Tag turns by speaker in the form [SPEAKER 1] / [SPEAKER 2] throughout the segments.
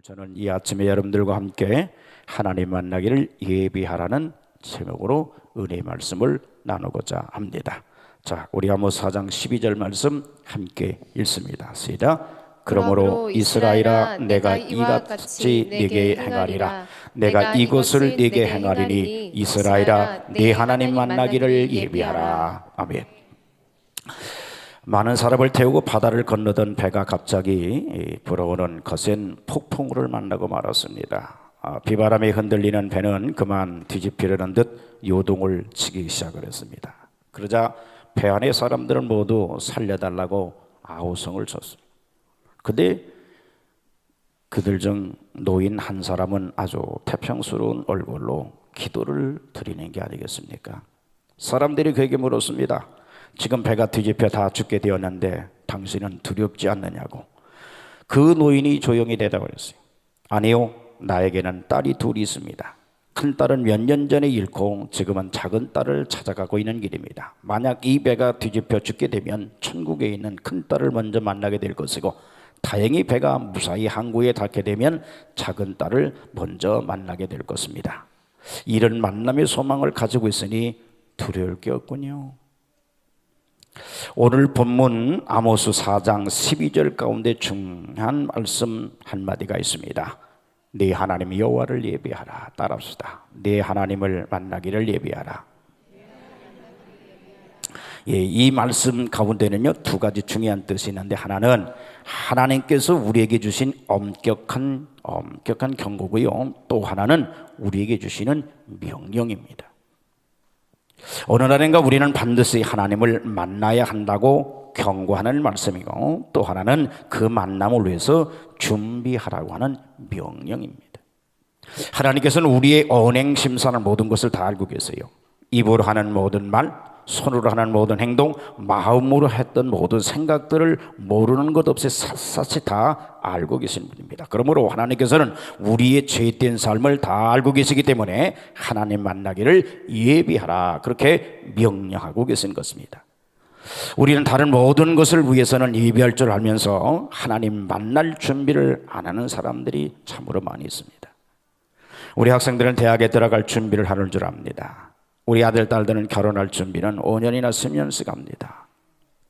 [SPEAKER 1] 저는 이 아침에 여러분들과 함께 하나님 만나기를 예비하라는 제목으로 은혜의 말씀을 나누고자 합니다. 자, 우리 아모스 4장 12절 말씀 함께 읽습니다. 시작. 그러므로 이스라엘아, 내가 이와 같이 네게 행하리라. 내가 이것을 네게 행하리니 이스라엘아, 네 하나님 만나기를 예비하라. 아멘. 많은 사람을 태우고 바다를 건너던 배가 갑자기 불어오는 거센 폭풍우를 만나고 말았습니다. 비바람에 흔들리는 배는 그만 뒤집히려는 듯 요동을 치기 시작을 했습니다. 그러자 배 안의 사람들은 모두 살려달라고 아우성을 쳤습니다. 근데 그들 중 노인 한 사람은 아주 태평스러운 얼굴로 기도를 드리는 게 아니겠습니까? 사람들이 그에게 물었습니다. 지금 배가 뒤집혀 다 죽게 되었는데 당신은 두렵지 않느냐고. 그 노인이 조용히 대답을 했어요. 아니요, 나에게는 딸이 둘이 있습니다. 큰 딸은 몇 년 전에 잃고 지금은 작은 딸을 찾아가고 있는 길입니다. 만약 이 배가 뒤집혀 죽게 되면 천국에 있는 큰 딸을 먼저 만나게 될 것이고, 다행히 배가 무사히 항구에 닿게 되면 작은 딸을 먼저 만나게 될 것입니다. 이런 만남의 소망을 가지고 있으니 두려울 게 없군요. 오늘 본문 아모스 4장 12절 가운데 중요한 말씀 한마디가 있습니다. 네 하나님 여호와를 예비하라. 따라합시다. 네 하나님을 만나기를 예비하라. 이 말씀 가운데는요, 두 가지 중요한 뜻이 있는데, 하나는 하나님께서 우리에게 주신 엄격한 경고고요, 또 하나는 우리에게 주시는 명령입니다. 어느 날인가 우리는 반드시 하나님을 만나야 한다고 경고하는 말씀이고, 또 하나는 그 만남을 위해서 준비하라고 하는 명령입니다. 하나님께서는 우리의 언행 심사하는 모든 것을 다 알고 계세요. 입으로 하는 모든 말, 손으로 하는 모든 행동, 마음으로 했던 모든 생각들을 모르는 것 없이 샅샅이 다 알고 계신 분입니다. 그러므로 하나님께서는 우리의 죄된 삶을 다 알고 계시기 때문에 하나님 만나기를 예비하라, 그렇게 명령하고 계신 것입니다. 우리는 다른 모든 것을 위해서는 예비할 줄 알면서 하나님 만날 준비를 안 하는 사람들이 참으로 많이 있습니다. 우리 학생들은 대학에 들어갈 준비를 하는 줄 압니다. 우리 아들, 딸들은 결혼할 준비는 5년이나 10년씩 합니다.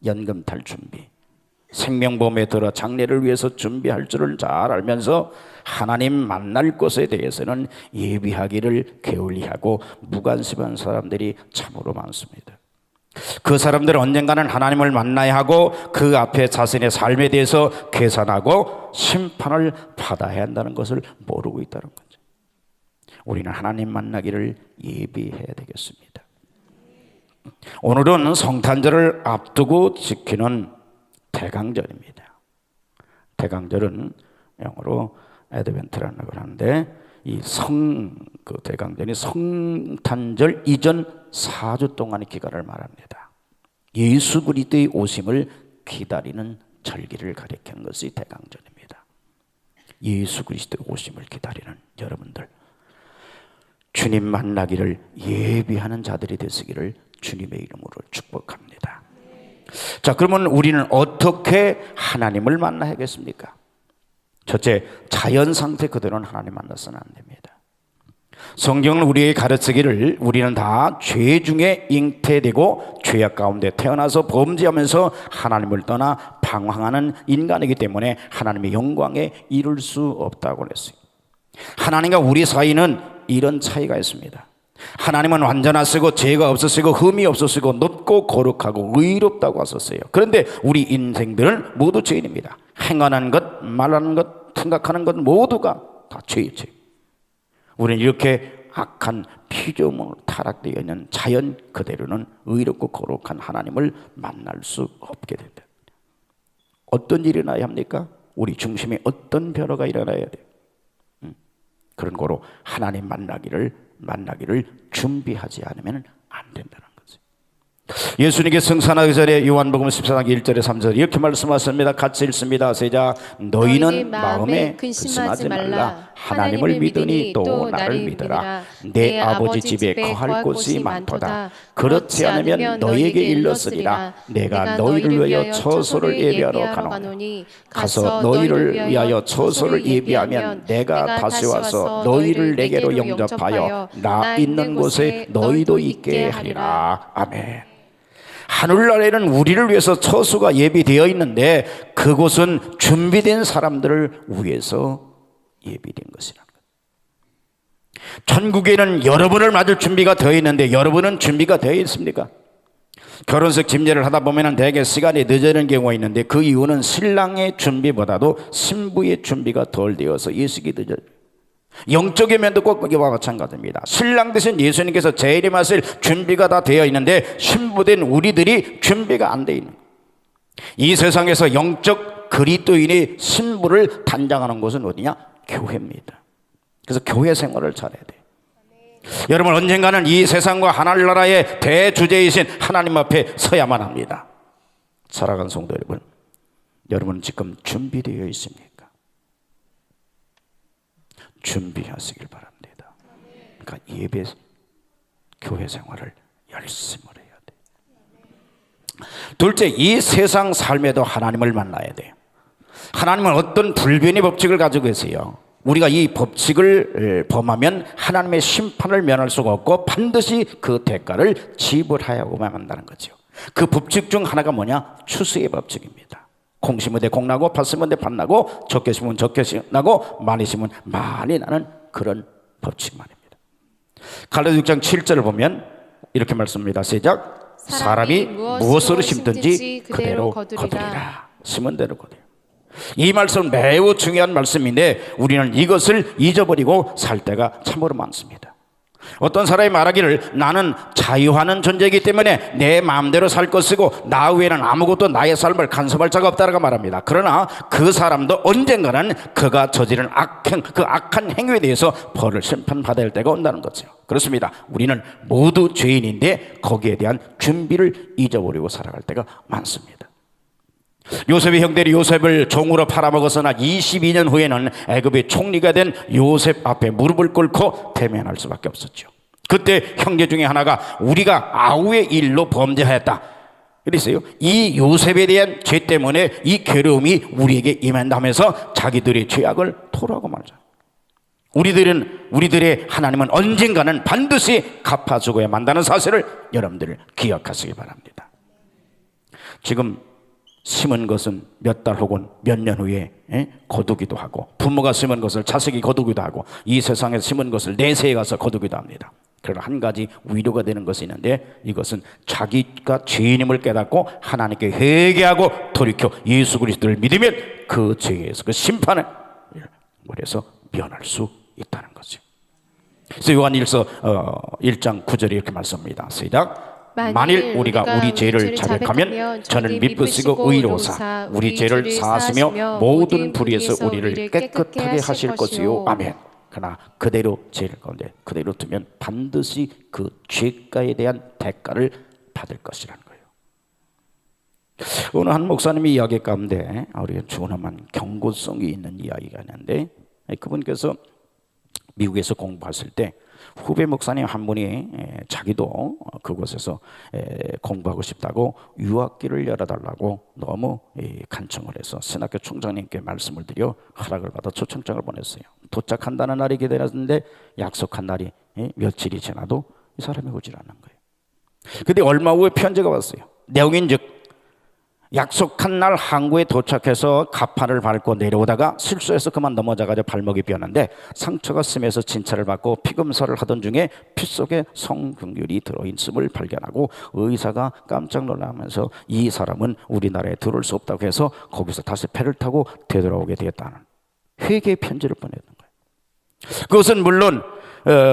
[SPEAKER 1] 연금 탈 준비, 생명보험에 들어 장래를 위해서 준비할 줄을 잘 알면서 하나님 만날 것에 대해서는 예비하기를 게을리하고 무관심한 사람들이 참으로 많습니다. 그 사람들은 언젠가는 하나님을 만나야 하고 그 앞에 자신의 삶에 대해서 계산하고 심판을 받아야 한다는 것을 모르고 있다는 거죠. 우리는 하나님 만나기를 예비해야 되겠습니다. 오늘은 성탄절을 앞두고 지키는 대강절입니다. 대강절은 영어로 애드벤트라는 걸 하는데, 그 대강절이 성탄절 이전 4주 동안의 기간을 말합니다. 예수 그리스도의 오심을 기다리는 절기를 가리키는 것이 대강절입니다. 예수 그리스도의 오심을 기다리는 여러분들, 주님 만나기를 예비하는 자들이 되시기를 주님의 이름으로 축복합니다. 자, 그러면 우리는 어떻게 하나님을 만나야겠습니까? 첫째, 자연 상태 그대로는 하나님 만나서는 안 됩니다. 성경은 우리에게 가르치기를 우리는 다 죄 중에 잉태되고 죄악 가운데 태어나서 범죄하면서 하나님을 떠나 방황하는 인간이기 때문에 하나님의 영광에 이룰 수 없다고 그랬어요. 하나님과 우리 사이는 이런 차이가 있습니다. 하나님은 완전하시고 죄가 없으시고 흠이 없으시고 높고 거룩하고 의롭다고 하셨어요. 그런데 우리 인생들은 모두 죄인입니다. 행하는 것, 말하는 것, 생각하는 것 모두가 다 죄예요. 죄. 우리는 이렇게 악한 피조물로 타락되어 있는 자연 그대로는 의롭고 거룩한 하나님을 만날 수 없게 된다. 어떤 일이 일어나야 합니까? 우리 중심에 어떤 변화가 일어나야 돼요? 그런 거로 하나님 만나기를 준비하지 않으면 안 된다는 거죠. 예수님께 승천하기 전에 요한복음 14장 1절에 3절 이렇게 말씀하십니다. 같이 읽습니다. 시작. 너희는 마음에 근심하지 말라. 하나님을 믿으니 또 나를 믿으라. 내 아버지 집에 거할 곳이 많도다. 그렇지 않으면 너희에게 일렀으리라. 내가 너희를 위하여 처소를 예비하러 가노니 가서 너희를 위하여 처소를 예비하면 내가 다시 와서 너희를 내게로 영접하여 나 있는 곳에 너희도 있게 하리라. 아멘. 하늘나라에는 우리를 위해서 처소가 예비되어 있는데 그곳은 준비된 사람들을 위해서 예비된 것이라는 것. 천국에는 여러분을 맞을 준비가 되어 있는데 여러분은 준비가 되어 있습니까? 결혼식 집례를 하다 보면 대개 시간이 늦어지는 경우가 있는데 그 이유는 신랑의 준비보다도 신부의 준비가 덜 되어서 예식이 늦어져요. 영적인 면도 꼭 이와 마찬가지입니다. 신랑 되신 예수님께서 재림하실 준비가 다 되어 있는데 신부된 우리들이 준비가 안 되어 있는 거예요. 이 세상에서 영적 그리스도인의 신부를 단장하는 곳은 어디냐? 교회입니다. 그래서 교회 생활을 잘해야 돼요. 여러분 언젠가는 이 세상과 하늘나라의 대주제이신 하나님 앞에 서야만 합니다. 사랑하는 성도 여러분, 여러분 지금 준비되어 있습니까? 준비하시길 바랍니다. 그러니까 예배, 교회 생활을 열심히 해야 돼요. 둘째, 이 세상 삶에도 하나님을 만나야 돼요. 하나님은 어떤 불변의 법칙을 가지고 계세요. 우리가 이 법칙을 범하면 하나님의 심판을 면할 수가 없고 반드시 그 대가를 지불하여야만 한다는 거죠. 그 법칙 중 하나가 뭐냐? 추수의 법칙입니다. 콩 심은 데 콩 나고 팥 심은 데 팥 나고 적게 심으면 적게 나고 많이 심으면 많이 나는 그런 법칙 말입니다. 갈라디아 6장 7절을 보면 이렇게 말씀합니다. 시작. 사람이 무엇으로 심든지 그대로 거두리라. 심은 대로 거두리라. 이 말씀은 매우 중요한 말씀인데 우리는 이것을 잊어버리고 살 때가 참으로 많습니다. 어떤 사람이 말하기를 나는 자유하는 존재이기 때문에 내 마음대로 살 것이고 나 외에는 아무것도 나의 삶을 간섭할 자가 없다라고 말합니다. 그러나 그 사람도 언젠가는 그가 저지른 악행, 그 악한 행위에 대해서 벌을 심판받아야 할 때가 온다는 거죠. 그렇습니다. 우리는 모두 죄인인데 거기에 대한 준비를 잊어버리고 살아갈 때가 많습니다. 요셉의 형들이 요셉을 종으로 팔아먹었으나 22년 후에는 애굽의 총리가 된 요셉 앞에 무릎을 꿇고 대면할 수밖에 없었죠. 그때 형제 중에 하나가 우리가 아우의 일로 범죄하였다 그랬어요. 이 요셉에 대한 죄 때문에 이 괴로움이 우리에게 임한다면서 자기들의 죄악을 토로하고 말자. 우리들의 하나님은 언젠가는 반드시 갚아 주고야 만다는 사실을 여러분들 기억하시기 바랍니다. 지금 심은 것은 몇 달 혹은 몇 년 후에 거두기도 하고 부모가 심은 것을 자식이 거두기도 하고 이 세상에서 심은 것을 내세에 가서 거두기도 합니다. 그러나 한 가지 위로가 되는 것이 있는데 이것은 자기가 죄인임을 깨닫고 하나님께 회개하고 돌이켜 예수 그리스도를 믿으면 그 죄에서 그 심판을 그래서 면할 수 있다는 거죠. 그래서 요한일서 1장 9절에 이렇게 말씀합니다. 시작. 만일 우리가 우리 죄를 자백하면 저는 미쁘시고 의로우사 우리 죄를 사하시며 모든 불의에서 우리를 깨끗하게 하실 것이요. 아멘. 그러나 그대로 죄 가운데 그대로 두면 반드시 그 죄가에 대한 대가를 받을 것이라는 거예요. 오늘 한 목사님이 이야기 가운데 우리가 중요한 경고성이 있는 이야기가 있는데 그분께서 미국에서 공부했을 때 후배 목사님 한 분이 자기도 그곳에서 공부하고 싶다고 유학기를 열어달라고 너무 간청을 해서 신학교 총장님께 말씀을 드려 허락을 받아 초청장을 보냈어요. 도착한다는 날이 기다렸는데 약속한 날이 며칠이 지나도 이 사람이 오질 않는 거예요. 근데 얼마 후에 편지가 왔어요. 내용인즉 약속한 날 항구에 도착해서 가판을 밟고 내려오다가 실수해서 그만 넘어져가지고 발목이 뼈는데 상처가 심해서 진찰을 받고 피검사를 하던 중에 피 속에 성균균이 들어있음을 발견하고 의사가 깜짝 놀라면서 이 사람은 우리나라에 들어올 수 없다고 해서 거기서 다시 배를 타고 되돌아오게 되었다는 회개의 편지를 보내는 거예요. 그것은 물론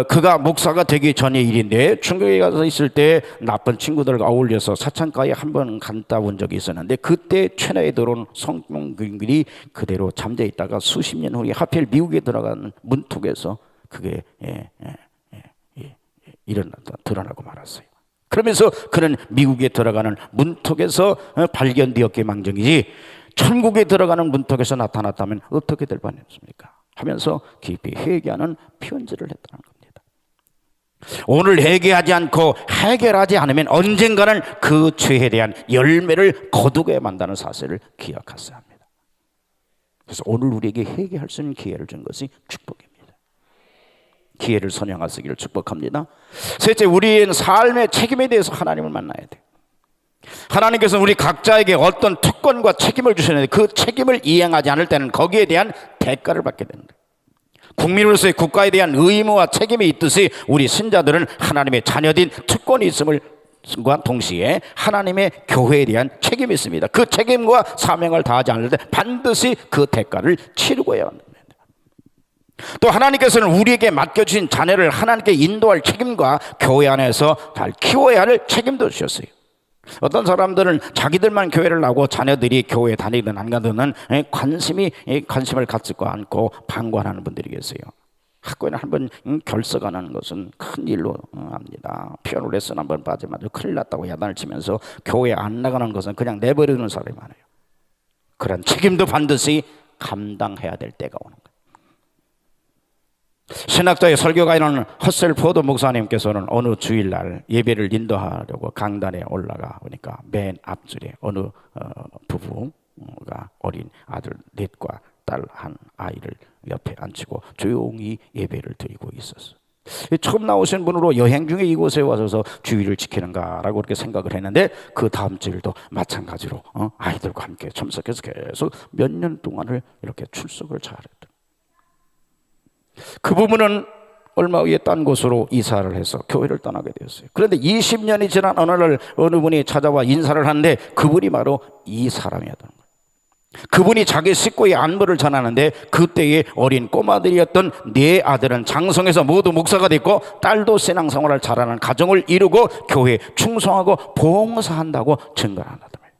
[SPEAKER 1] 그가 목사가 되기 전의 일인데 중국에 가서 있을 때 나쁜 친구들과 어울려서 사창가에 한 번 갔다 온 적이 있었는데 그때 최나에 들어온 성균균이 그대로 잠재 있다가 수십 년 후에 하필 미국에 들어가는 문턱에서 그게 드러나고 말았어요. 그러면서 그는 미국에 들어가는 문턱에서 발견되었기에 망정이지 천국에 들어가는 문턱에서 나타났다면 어떻게 될 뻔했습니까? 하면서 깊이 회개하는 편지를 했다는 겁니다. 오늘 회개하지 않고 해결하지 않으면 언젠가는 그 죄에 대한 열매를 거두게 만다는 사실을 기억하셔야 합니다. 그래서 오늘 우리에게 회개할 수 있는 기회를 준 것이 축복입니다. 기회를 선양하시기를 축복합니다. 셋째, 우리의 삶의 책임에 대해서 하나님을 만나야 돼요. 하나님께서는 우리 각자에게 어떤 특권과 책임을 주셨는데 그 책임을 이행하지 않을 때는 거기에 대한 대가를 받게 된다. 국민으로서의 국가에 대한 의무와 책임이 있듯이 우리 신자들은 하나님의 자녀된 특권이 있음과 동시에 하나님의 교회에 대한 책임이 있습니다. 그 책임과 사명을 다하지 않을 때 반드시 그 대가를 치르고 해야 합니다. 또 하나님께서는 우리에게 맡겨주신 자녀를 하나님께 인도할 책임과 교회 안에서 잘 키워야 할 책임도 주셨어요. 어떤 사람들은 자기들만 교회를 나오고 자녀들이 교회에 다니든 안 가든 관심을 갖지도 않고 방관하는 분들이 계세요. 학교에는 한번 결석하는 것은 큰 일로 합니다. 피아노 레슨 한번 빠지면 아주 큰일 났다고 야단을 치면서 교회 안 나가는 것은 그냥 내버리는 사람이 많아요. 그런 책임도 반드시 감당해야 될 때가 오는 거예요. 신학자의 설교가인 허셀 포드 목사님께서는 어느 주일날 예배를 인도하려고 강단에 올라가 보니까 맨 앞줄에 어느 부부가 어린 아들 넷과 딸 한 아이를 옆에 앉히고 조용히 예배를 드리고 있었어요. 처음 나오신 분으로 여행 중에 이곳에 와서 주의를 지키는가라고 그렇게 생각을 했는데 그 다음 주일도 마찬가지로 아이들과 함께 참석해서 계속 몇 년 동안을 이렇게 출석을 잘했다. 그 부부는 얼마 후에 딴 곳으로 이사를 해서 교회를 떠나게 되었어요. 그런데 20년이 지난 어느 날 어느 분이 찾아와 인사를 하는데 그분이 바로 이 사람이었던 거예요. 그분이 자기 식구의 안부를 전하는데 그때의 어린 꼬마들이었던 네 아들은 장성해서 모두 목사가 됐고 딸도 신앙생활을 잘하는 가정을 이루고 교회에 충성하고 봉사한다고 증거를 한다던 거예요.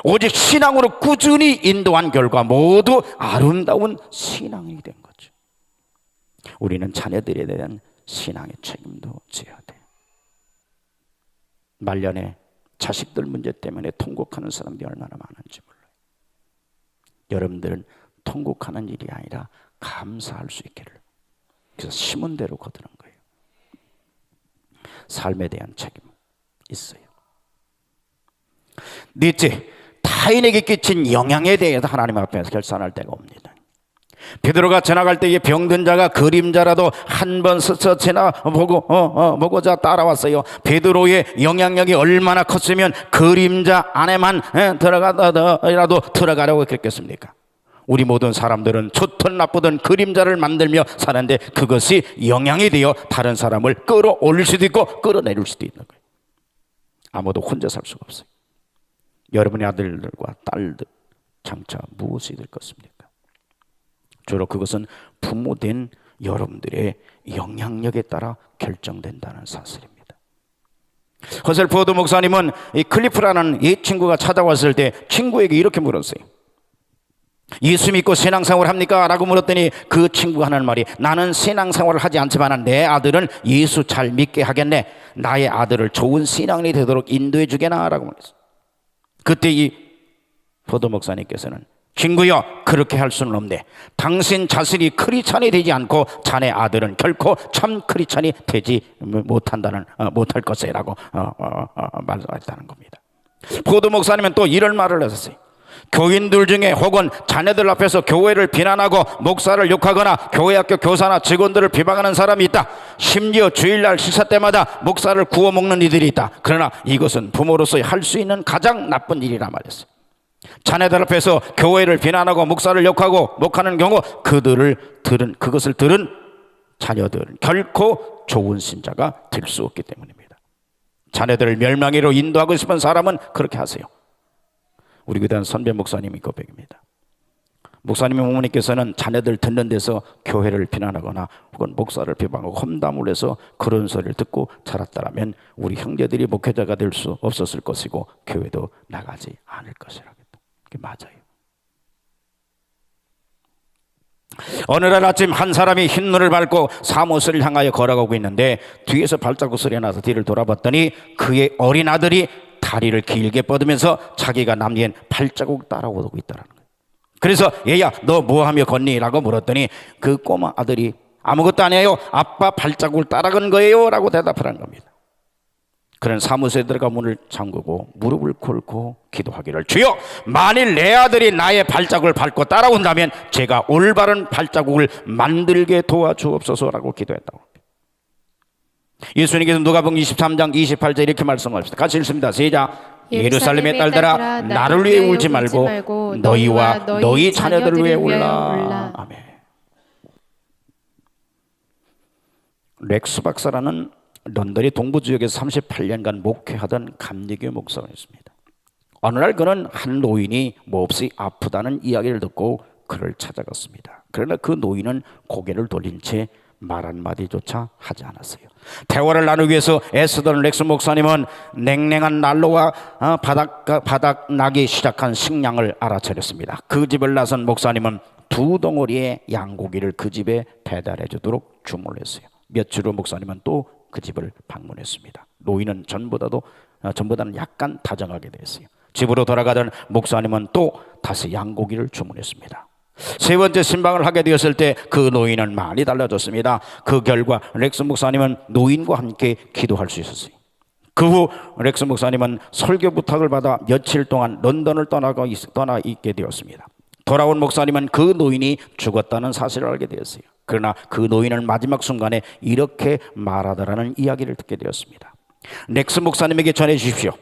[SPEAKER 1] 오직 신앙으로 꾸준히 인도한 결과 모두 아름다운 신앙이 된 거죠. 우리는 자녀들에 대한 신앙의 책임도 져야 돼요. 말년에 자식들 문제 때문에 통곡하는 사람들이 얼마나 많은지 몰라요. 여러분들은 통곡하는 일이 아니라 감사할 수 있기를. 그래서 심은 대로 거두는 거예요. 삶에 대한 책임 있어요. 넷째, 타인에게 끼친 영향에 대해서 하나님 앞에서 결산할 때가 옵니다. 베드로가 지나갈 때에 병든 자가 그림자라도 한 번 스쳐 보고자 따라왔어요. 베드로의 영향력이 얼마나 컸으면 그림자 안에만 들어가더라도 들어가려고 그랬겠습니까? 우리 모든 사람들은 좋든 나쁘든 그림자를 만들며 사는데 그것이 영향이 되어 다른 사람을 끌어올릴 수도 있고 끌어내릴 수도 있는 거예요. 아무도 혼자 살 수가 없어요. 여러분의 아들들과 딸들 장차 무엇이 될 것입니까? 주로 그것은 부모된 여러분들의 영향력에 따라 결정된다는 사실입니다. 허셀 포드 목사님은 이 클리프라는 이 친구가 찾아왔을 때 친구에게 이렇게 물었어요. 예수 믿고 신앙생활을 합니까? 라고 물었더니 그 친구가 하는 말이 나는 신앙생활을 하지 않지만 내 아들은 예수 잘 믿게 하겠네. 나의 아들을 좋은 신앙인이 되도록 인도해 주게나 라고 말했어요. 그때 이 포드 목사님께서는 친구여, 그렇게 할 수는 없네. 당신 자신이 크리스찬이 되지 않고 자네 아들은 결코 참 크리스찬이 되지 못할 것이라고 말했다는 겁니다. 포도 목사님은 또 이런 말을 하셨어요. 교인들 중에 혹은 자녀들 앞에서 교회를 비난하고 목사를 욕하거나 교회학교 교사나 직원들을 비방하는 사람이 있다. 심지어 주일날 식사 때마다 목사를 구워 먹는 이들이 있다. 그러나 이것은 부모로서 할 수 있는 가장 나쁜 일이라 말했어요. 자녀들 앞에서 교회를 비난하고 목사를 욕하고 목하는 경우 그것을 들은 자녀들은 결코 좋은 신자가 될 수 없기 때문입니다. 자녀들을 멸망으로 인도하고 싶은 사람은 그렇게 하세요. 우리 교단 선배 목사님이 고백입니다. 목사님의 어머니께서는 자녀들 듣는 데서 교회를 비난하거나 혹은 목사를 비방하고 험담을 해서 그런 소리를 듣고 자랐다면 우리 형제들이 목회자가 될 수 없었을 것이고 교회도 나가지 않을 것이라고. 맞아요. 어느 날 아침 한 사람이 흰눈을 밟고 사무실을 향하여 걸어가고 있는데 뒤에서 발자국 소리가 나서 뒤를 돌아봤더니 그의 어린 아들이 다리를 길게 뻗으면서 자기가 남긴 발자국 따라오고 있다는 거예요. 그래서 얘야 너 뭐하며 걷니? 라고 물었더니 그 꼬마 아들이 아무것도 아니에요, 아빠 발자국을 따라간 거예요 라고 대답을 한 겁니다. 그는 사무소에 들어가 문을 잠그고 무릎을 꿇고 기도하기를, 주여 만일 내 아들이 나의 발자국을 밟고 따라온다면 제가 올바른 발자국을 만들게 도와주옵소서라고 기도했다고 합니다. 예수님께서 누가복음 23장 28절 이렇게 말씀하셨습니다. 같이 읽습니다. 시작. 예루살렘의 딸들아 나를 위해 울지 말고 너희와 너희 자녀들을 위해 울라. 아멘. 렉스 박사라는 런던의 동부 지역에서 38년간 목회하던 감리교 목사가 있습니다. 어느 날 그는 한 노인이 몹시 아프다는 이야기를 듣고 그를 찾아갔습니다. 그러나 그 노인은 고개를 돌린 채 말 한마디조차 하지 않았어요. 대화를 나누기 위해서 애쓰던 렉스 목사님은 냉랭한 난로와 바닥나기 시작한 식량을 알아차렸습니다. 그 집을 나선 목사님은 2덩어리의 양고기를 그 집에 배달해 주도록 주문을 했어요. 며칠 후 목사님은 또 그 집을 방문했습니다. 노인은 전보다는 약간 다정하게 됐어요. 집으로 돌아가던 목사님은 또 다시 양고기를 주문했습니다. 세 번째 신방을 하게 되었을 때 그 노인은 많이 달라졌습니다. 그 결과 렉스 목사님은 노인과 함께 기도할 수 있었어요. 그 후 렉스 목사님은 설교 부탁을 받아 며칠 동안 런던을 떠나 있게 되었습니다. 돌아온 목사님은 그 노인이 죽었다는 사실을 알게 되었어요. 그러나 그 노인은 마지막 순간에 이렇게 말하더라는 이야기를 듣게 되었습니다. 렉스 목사님에게 전해 주십시오.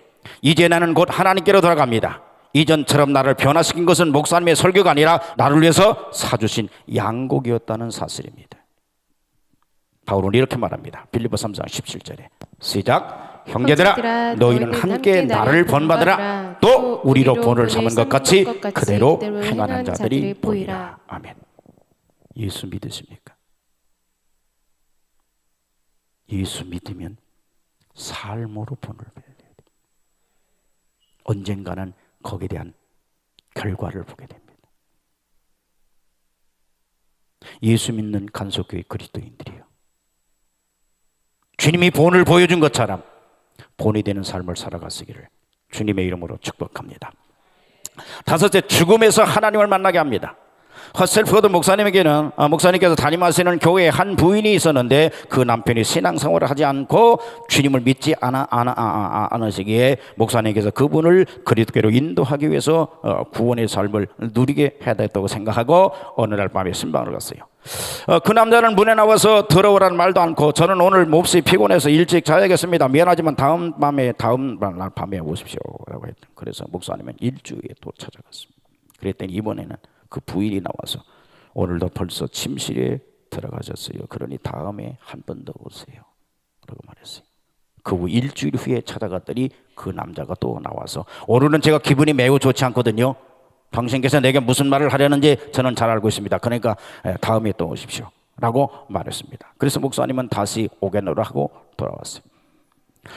[SPEAKER 1] 이제 나는 곧 하나님께로 돌아갑니다. 이전처럼 나를 변화시킨 것은 목사님의 설교가 아니라 나를 위해서 사주신 양고기였다는 사실입니다. 바울은 이렇게 말합니다. 빌립보 3장 17절에 시작. 형제들아 너희는 함께 나를 본받으라. 또 우리로 본을 삼은 것 같이 그대로 행하는 자들이 보이라. 아멘. 예수 믿으십니까? 예수 믿으면 삶으로 본을 배워야 돼요. 언젠가는 거기에 대한 결과를 보게 됩니다. 예수 믿는 간속교회 그리스도인들이요, 주님이 본을 보여준 것처럼 본이 되는 삶을 살아가시기를 주님의 이름으로 축복합니다. 다섯째, 죽음에서 하나님을 만나게 합니다. 허셀포드 목사님께서 담임하시는 교회에 한 부인이 있었는데 그 남편이 신앙생활을 하지 않고 주님을 믿지 않으시기에 목사님께서 그분을 그리스도로 인도하기 위해서 구원의 삶을 누리게 해야 됐다고 생각하고 어느 날 밤에 신방을 갔어요. 그 남자는 문에 나와서 들어오라는 말도 않고 저는 오늘 몹시 피곤해서 일찍 자야겠습니다. 미안하지만 다음 날 밤에 오십시오 라고 했던. 그래서 목사님은 일주일에 또 찾아갔습니다. 그랬더니 이번에는 그 부인이 나와서 오늘도 벌써 침실에 들어가셨어요. 그러니 다음에 한 번 더 오세요 라고 말했어요. 그 후 일주일 후에 찾아갔더니 그 남자가 또 나와서 오늘은 제가 기분이 매우 좋지 않거든요. 당신께서 내게 무슨 말을 하려는지 저는 잘 알고 있습니다. 그러니까 다음에 또 오십시오 라고 말했습니다. 그래서 목사님은 다시 오겠노라 하고 돌아왔어요.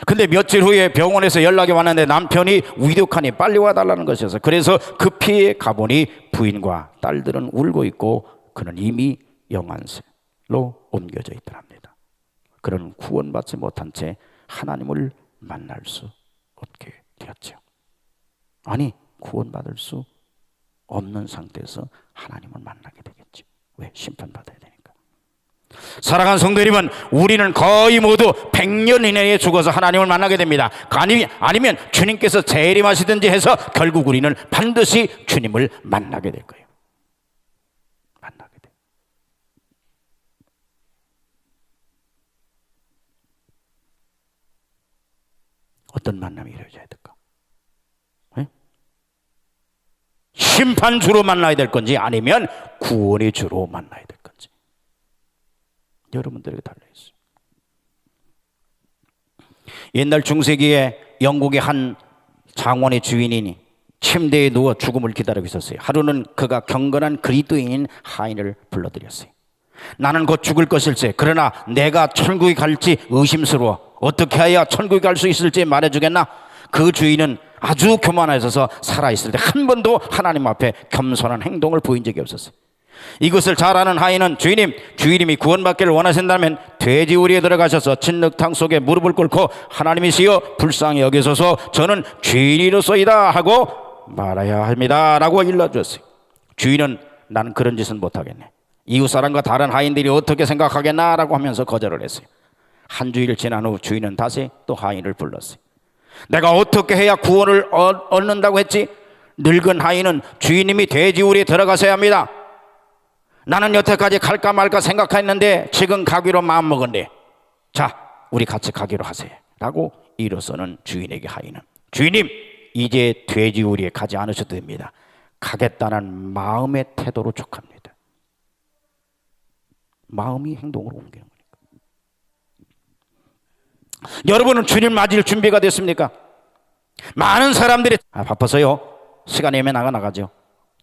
[SPEAKER 1] 근데 며칠 후에 병원에서 연락이 왔는데 남편이 위독하니 빨리 와달라는 것이어서 그래서 급히 가보니 부인과 딸들은 울고 있고 그는 이미 영안실로 옮겨져 있더랍니다. 그는 구원받지 못한 채 하나님을 만날 수 없게 되었죠. 아니, 구원받을 수 없는 상태에서 하나님을 만나게 되겠죠. 왜? 심판받아야 되니까. 사랑하는 성도 여러분, 우리는 거의 모두 100년 이내에 죽어서 하나님을 만나게 됩니다. 아니면 주님께서 재림하시든지 해서 결국 우리는 반드시 주님을 만나게 될 거예요. 만나게 돼. 어떤 만남이 이루어져야 될까? 네? 심판주로 만나야 될 건지 아니면 구원의 주로 만나야 될 건지 여러분들에게 달려있어요. 옛날 중세기에 영국의 한 장원의 주인이 침대에 누워 죽음을 기다리고 있었어요. 하루는 그가 경건한 그리스도인인 하인을 불러들였어요. 나는 곧 죽을 것일세. 그러나 내가 천국에 갈지 의심스러워. 어떻게 해야 천국에 갈 수 있을지 말해주겠나? 그 주인은 아주 교만하셔서 살아있을 때 한 번도 하나님 앞에 겸손한 행동을 보인 적이 없었어요. 이것을 잘 아는 하인은 주인님이 구원받기를 원하신다면 돼지우리에 들어가셔서 진흙탕 속에 무릎을 꿇고 하나님이시여 불쌍히 여기소서 저는 죄인이로소이다 하고 말해야 합니다 라고 일러주었어요. 주인은 나는 그런 짓은 못하겠네, 이웃사람과 다른 하인들이 어떻게 생각하겠나 라고 하면서 거절을 했어요. 한 주일 지난 후 주인은 다시 또 하인을 불렀어요. 내가 어떻게 해야 구원을 얻는다고 했지? 늙은 하인은 주인님이 돼지우리에 들어가셔야 합니다. 나는 여태까지 갈까 말까 생각했는데 지금 가기로 마음먹었네. 자, 우리 같이 가기로 하세요 라고 일어서는 주인에게 하인은, 주인님 이제 돼지우리에 가지 않으셔도 됩니다. 가겠다는 마음의 태도로 족합니다. 마음이 행동으로 옮기는 거니까. 여러분은 주님 맞을 준비가 됐습니까? 많은 사람들이 바빠서요, 시간이 되면 나가죠,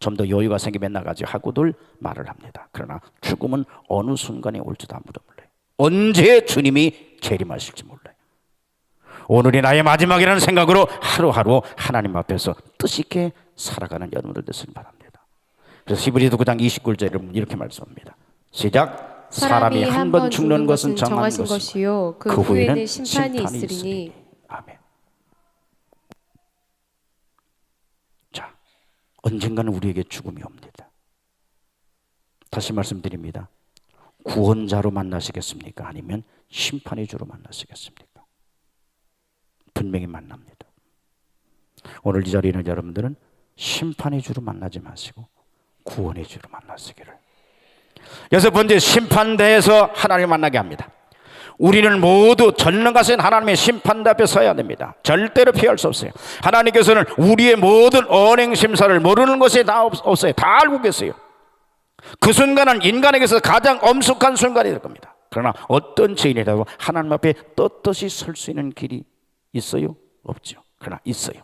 [SPEAKER 1] 좀 더 여유가 생기면 나가죠 하고들 말을 합니다. 그러나 죽음은 어느 순간에 올지도 아무도 몰라요. 언제 주님이 재림하실지 몰라요. 오늘이 나의 마지막이라는 생각으로 하루하루 하나님 앞에서 뜻있게 살아가는 여러분들 되시길 바랍니다. 그래서 히브리서 9장 29절에 이렇게 말씀합니다. 시작. 사람이 한 번 죽는 것은 정하신 것이요 그 후에는 심판이 있으리니. 아멘. 자, 언젠가는 우리에게 죽음이 옵니다. 다시 말씀드립니다. 구원자로 만나시겠습니까? 아니면 심판의 주로 만나시겠습니까? 분명히 만납니다. 오늘 이 자리에 있는 여러분들은 심판의 주로 만나지 마시고 구원의 주로 만나시기를. 여섯 번째, 심판대에서 하나님을 만나게 합니다. 우리는 모두 전능하신 하나님의 심판대 앞에 서야 됩니다. 절대로 피할 수 없어요. 하나님께서는 우리의 모든 언행 심사를 모르는 것이 다 없어요. 다 알고 계세요. 그 순간은 인간에게서 가장 엄숙한 순간이 될 겁니다. 그러나 어떤 죄인이라도 하나님 앞에 떳떳이 설 수 있는 길이 있어요? 없죠. 그러나 있어요.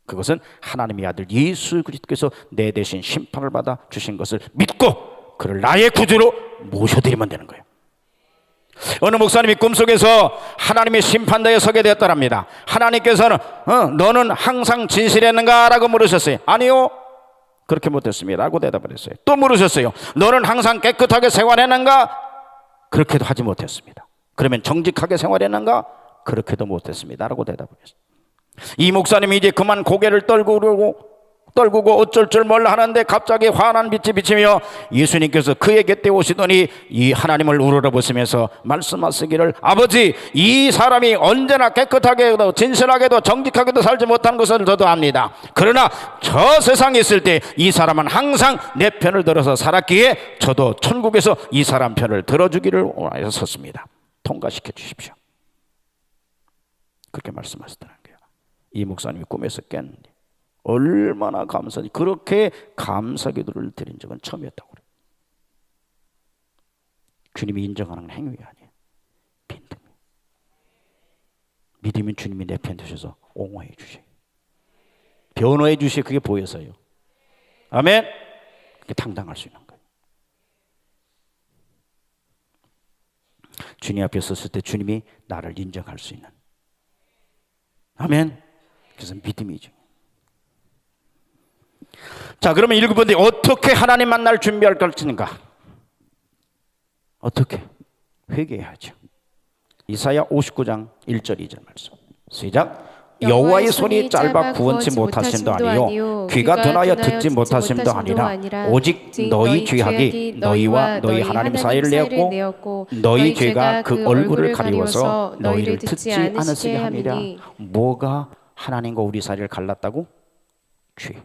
[SPEAKER 1] 그것은 하나님의 아들 예수 그리스도께서 내 대신 심판을 받아 주신 것을 믿고 그를 나의 구주로 모셔드리면 되는 거예요. 어느 목사님이 꿈속에서 하나님의 심판대에 서게 되었더랍니다. 하나님께서는 너는 항상 진실했는가? 라고 물으셨어요. 아니요, 그렇게 못했습니다 라고 대답을 했어요. 또 물으셨어요. 너는 항상 깨끗하게 생활했는가? 그렇게도 하지 못했습니다. 그러면 정직하게 생활했는가? 그렇게도 못했습니다 라고 대답을 했어요. 이 목사님이 이제 그만 고개를 떨구고 어쩔 줄 몰라 하는데 갑자기 환한 빛이 비치며 예수님께서 그의 곁에 오시더니 이 하나님을 우러러보시면서 말씀하시기를, 아버지, 이 사람이 언제나 깨끗하게도 진실하게도 정직하게도 살지 못한 것을 저도 압니다. 그러나 저 세상에 있을 때 이 사람은 항상 내 편을 들어서 살았기에 저도 천국에서 이 사람 편을 들어주기를 원하여 섰습니다. 통과시켜 주십시오. 그렇게 말씀하시더라는 거예요. 이 목사님이 꿈에서 깼는데 얼마나 감사하지. 그렇게 감사 기도를 드린 적은 처음이었다고 그래요. 주님이 인정하는 행위 아니에요. 빈틈이. 믿으면 주님이 내 편 되셔서 옹호해 주셔요. 변호해 주셔요. 그게 보여서요. 아멘. 그게 당당할 수 있는 거예요. 주님 앞에 섰을 때 주님이 나를 인정할 수 있는. 아멘. 그래서 믿음이죠. 자, 그러면 일곱 번째, 어떻게 하나님 만날 준비할 것인가? 어떻게? 회개해야죠. 이사야 59장 1절 2절 말씀. 시작. 여호와의 손이 짧아 구원치 못하심도 아니요 귀가 둔하여 듣지 못하심도 아니라 오직 너희 죄악이 너희와 너희 하나님 사이를 내었고 너희 죄가 그 얼굴을 가리워서 너희를 듣지 않으시게 함이라. 뭐가 하나님과 우리 사이를 갈랐다고? 죄.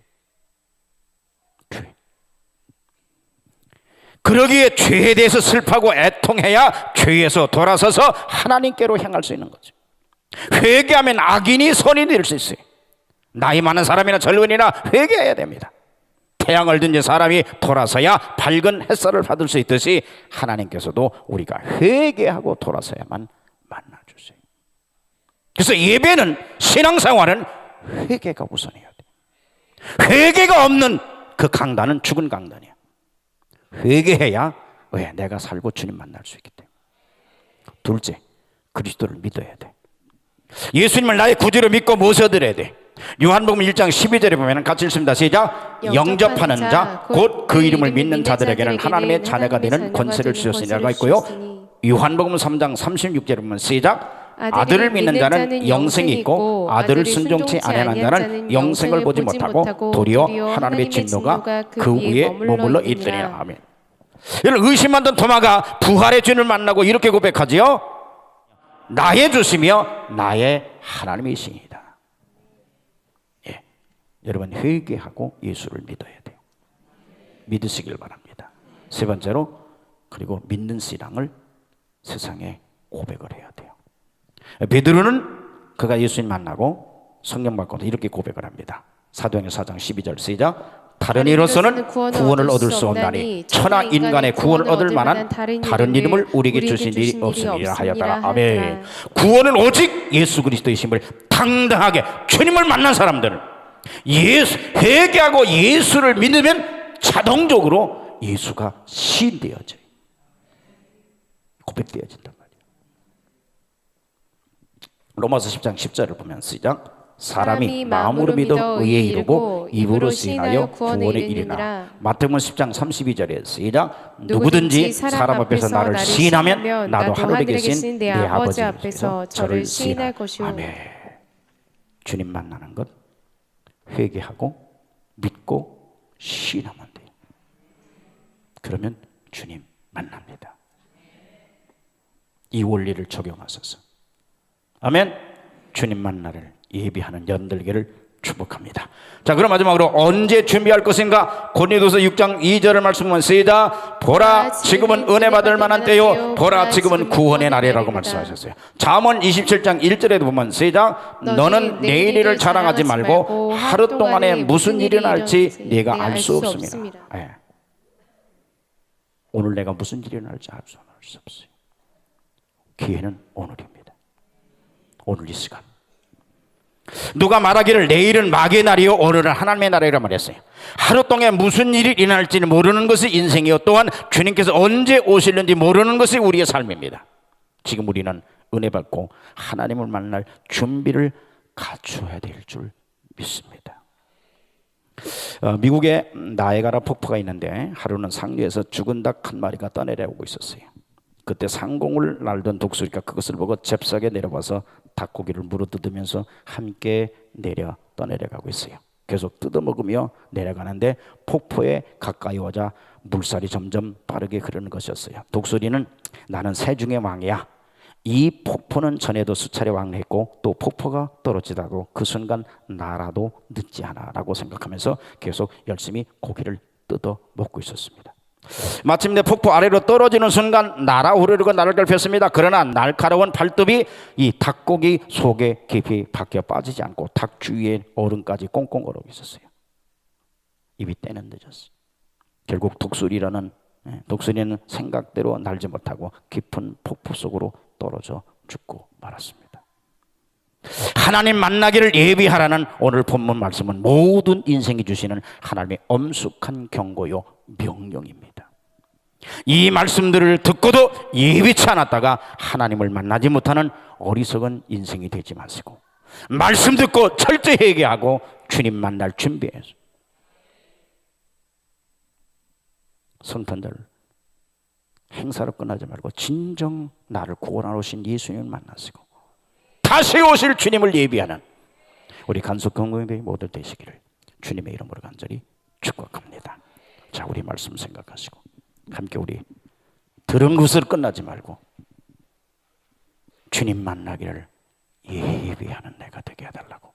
[SPEAKER 1] 그러기에 죄에 대해서 슬퍼하고 애통해야 죄에서 돌아서서 하나님께로 향할 수 있는 거죠. 회개하면 악인이 선이 될 수 있어요. 나이 많은 사람이나 젊은이나 회개해야 됩니다. 태양을 든지 사람이 돌아서야 밝은 햇살을 받을 수 있듯이 하나님께서도 우리가 회개하고 돌아서야만 만나주세요. 그래서 예배는, 신앙생활은 회개가 우선이어야 돼요. 회개가 없는 그 강단은 죽은 강단이야. 회개해야 왜? 내가 살고 주님 만날 수 있기 때문에. 둘째, 그리스도를 믿어야 돼. 예수님을 나의 구주로 믿고 모셔드려야 돼. 요한복음 1장 12절에 보면 같이 읽습니다. 시작. 영접하는 자 곧 그 이름을 믿는 자들에게는 하나님의 자녀가 되는 권세를 주셨으니라가 있고요. 요한복음 3장 36절에 보면 시작. 아들을 믿는 자는 영생이 있고 아들을 순종치 아니하는 자는 영생을 보지 못하고 도리어 하나님의 진노가 그 위에 머물러 있더니라. 아멘. 여러분, 의심하던 도마가 부활의 주님을 만나고 이렇게 고백하지요. 나의 주시며 나의 하나님이시니이다. 예. 여러분, 회개하고 예수를 믿어야 돼요. 믿으시길 바랍니다. 세 번째로, 그리고 믿는 신앙을 세상에 고백을 해야 돼요. 베드로는 그가 예수님 만나고 성령 받고 이렇게 고백을 합니다. 사도행전 4장 12절 시작. 다른 이로서는 구원을 얻을 수 없나니 천하 인간의 구원을 얻을 만한 다른 이름을 우리에게 주신 일이 없으리라 하였더라. 아멘. 구원은 오직 예수 그리스도이심을 당당하게 주님을 만난 사람들은 회개하고 예수를 믿으면 자동적으로 예수가 시인되어져요. 고백되어진단 말이에요. 로마서 10장 10절을 보면 시작. 사람이 마음으로 믿어 의에 이르고 입으로 시인하여 구원에 이르나. 마태복음 10장 32절에 시작. 누구든지 사람 앞에서 나를 시인하면 나도 하늘에 계신 내 아버지 앞에서 저를 시인할 것이오. 아멘. 주님 만나는 것 회개하고 믿고 시인하면 돼요. 그러면 주님 만납니다. 이 원리를 적용하셔서 아멘. 주님 만나를 예비하는 연들기를 축복합니다. 자, 그럼 마지막으로 언제 준비할 것인가? 고린도서 6장 2절을 말씀하면 시작. 보라 지금은 은혜 받을 만한 때요 보라 지금은 구원의 날이라고 말씀하셨어요. 잠언 27장 1절에도 보면 시작. 너는 내일 일을 자랑하지 말고 하루 동안에 무슨 일이 날지 네가 알 수 없습니다. 네. 오늘 내가 무슨 일이 날지 알 수 없어요. 기회는 오늘입니다. 오늘 이 시간. 누가 말하기를 내일은 마귀의 날이요 오늘은 하나님의 날이라 말했어요. 하루 동안 무슨 일이 일어날지는 모르는 것이 인생이요 또한 주님께서 언제 오실는지 모르는 것이 우리의 삶입니다. 지금 우리는 은혜 받고 하나님을 만날 준비를 갖춰야 될 줄 믿습니다. 미국에 나이아가라 폭포가 있는데 하루는 상류에서 죽은 닭 한 마리가 떠내려오고 있었어요. 그때 상공을 날던 독수리가 그것을 보고 잽싸게 내려와서 닭고기를 물어뜯으면서 함께 떠내려가고 있어요. 계속 뜯어먹으며 내려가는데 폭포에 가까이 오자 물살이 점점 빠르게 흐르는 것이었어요. 독수리는 나는 새 중의 왕이야. 이 폭포는 전에도 수차례 왕래했고 또 폭포가 떨어지다고 그 순간 나라도 늦지 않아 라고 생각하면서 계속 열심히 고기를 뜯어 먹고 있었습니다. 마침내 폭포 아래로 떨어지는 순간 날아오르려고 날개를 폈습니다. 그러나 날카로운 발톱이 이 닭고기 속에 깊이 박혀 빠지지 않고 닭 주위에 얼음까지 꽁꽁 얼어 있었어요. 입이 떼는 늦었어요. 결국 독수리는 생각대로 날지 못하고 깊은 폭포 속으로 떨어져 죽고 말았습니다. 하나님 만나기를 예비하라는 오늘 본문 말씀은 모든 인생이 주시는 하나님의 엄숙한 경고요 명령입니다. 이 말씀들을 듣고도 예비치 않았다가 하나님을 만나지 못하는 어리석은 인생이 되지 마시고 말씀 듣고 철저히 회개하고 주님 만날 준비해서 성탄절 행사로 끝나지 말고 진정 나를 구원하러 오신 예수님을 만나시고 다시 오실 주님을 예비하는 우리 간속건강교회 모두 되시기를 주님의 이름으로 간절히 축복합니다. 자, 우리 말씀 생각하시고 함께 우리 들은 것으로 끝나지 말고 주님 만나기를 예비하는 내가 되게 해달라고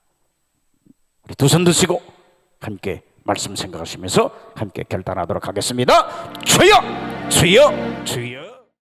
[SPEAKER 1] 우리 두 손 드시고 함께 말씀 생각하시면서 함께 결단하도록 하겠습니다. 주여 주여 주여.